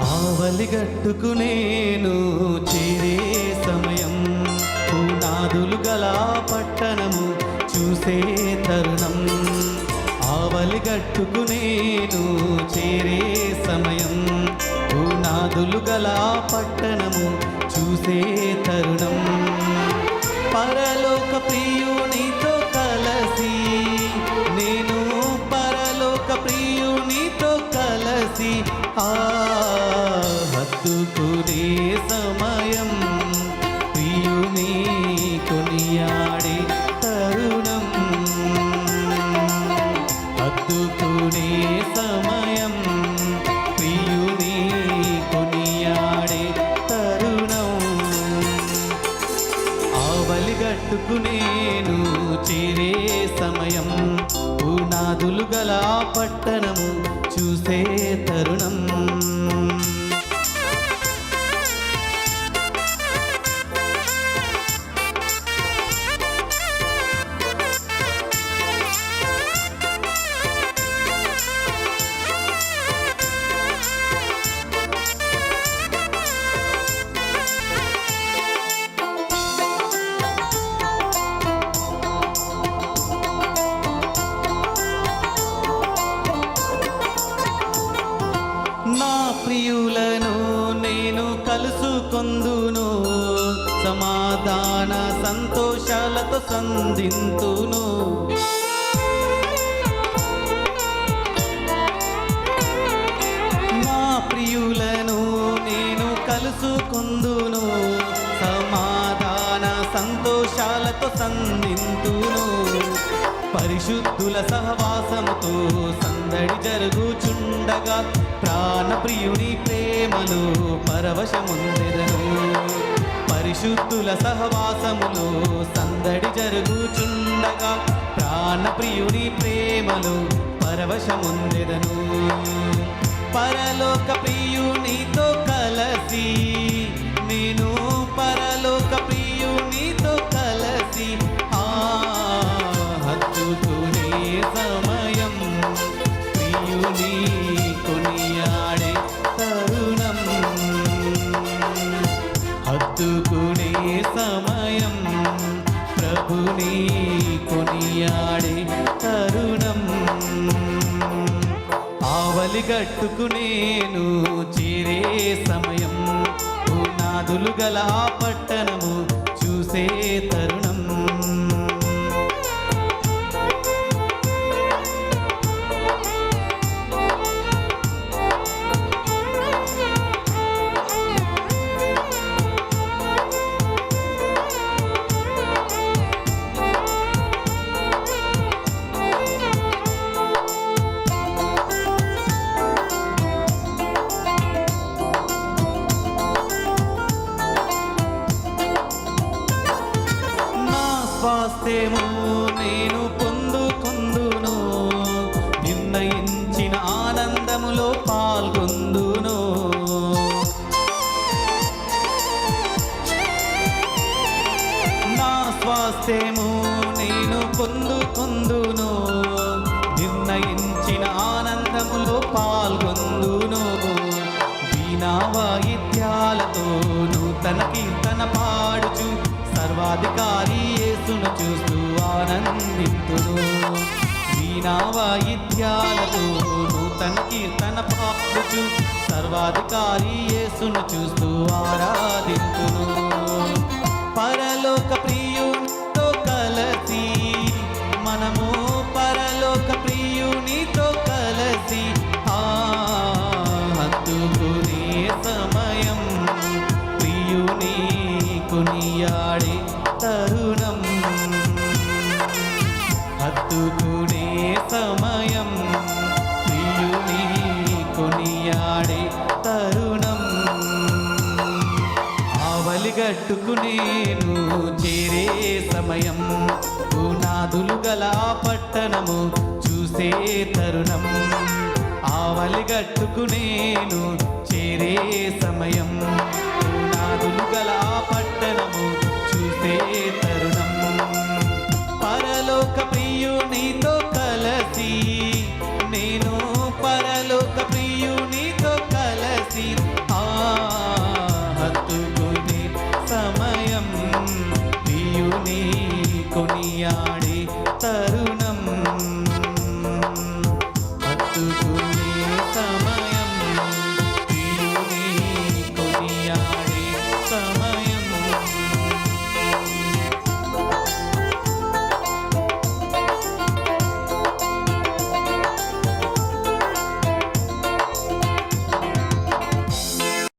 ఆవలిగట్టుకు నేను చేరే సమయం, పునాదులు గల పట్టణము చూసే తరుణం. ఆవలిగట్టుకు నేను చేరే సమయం, పునాదులు గల పట్టణము చూసే తరుణం. పరలోక ప్రియునితో కలసి నేను పరలోక ప్రియునితో కలసి హత్తుకునే సమయం, ప్రియుని కొనియాడే తరుణం. హత్తుకునే సమయం, ప్రియుని కొనియాడే తరుణం. ఆవలిగట్టుకు నేను చేరే సమయం, పునాదులు గల పట్టణము చూసే తరుణం. నా ప్రియులను నేను కలుసుకొందును, సమాధాన సంతోషాలతో సంధింతును. నా ప్రియులను నేను కలుసుకొందును, సమాధాన సంతోషాలతో సంధింతును. పరిశుద్ధుల సహవాసముతో సందడి జరుగుచుండగా ప్రాణప్రియుని ప్రేమలో పరవశముందెదను. పరిశుద్ధుల సహవాసములో సందడి జరుగుచుండగా ప్రాణప్రియుని ప్రేమలో పరవశముందెదను. పరలోక ప్రియునితో కలసి నేను పరలోక ప్రియునితో కలసి హత్తుకునే సమయం, ప్రియుని కొనియాడే తరుణం. హత్తుకునే సమయం, ప్రభుని కొనియాడే తరుణం. ఆవలిగట్టుకు నేను చేరే సమయం, పునాదులు గల పట్టణము చూసే తరుణం. స్వాస్థ్యము నేను పొందుకొందును, నిర్ణయించిన ఆనందములో పాల్గొందును. నా స్వాస్థ్యము నేను పొందుకొందును, నిర్ణయించిన ఆనందములో పాల్గొందును. వీణా వాయిద్యాలతో నూతన కీర్తన పాడుచు సర్వాధికారి యేసును చూస్తూ ఆనందింతును. వీణా వాయిద్యాలతో నూతన కీర్తన పాడుచు సర్వాధికారి యేసును చూస్తూ ఆరాధింతును. పరలోక ప్రియునితో కొనియాడే తరుణం, హత్తుకునే సమయం, ప్రియుని కొనియాడే తరుణం. ఆవలిగట్టుకు నేను చేరే సమయం, పునాదులు గల ఆ పట్టణము చూసే తరుణం. ఆవలిగట్టుకు నేను చేరే సమయం, పునాదులు గల ఆ పట్టణము చూసే తరుణం. పరలోక ప్రియునితో కలసి నేను, పరలోక ప్రియునితో కలసి హత్తుకునే సమయం, ప్రియుని కొనియాడే తరుణం.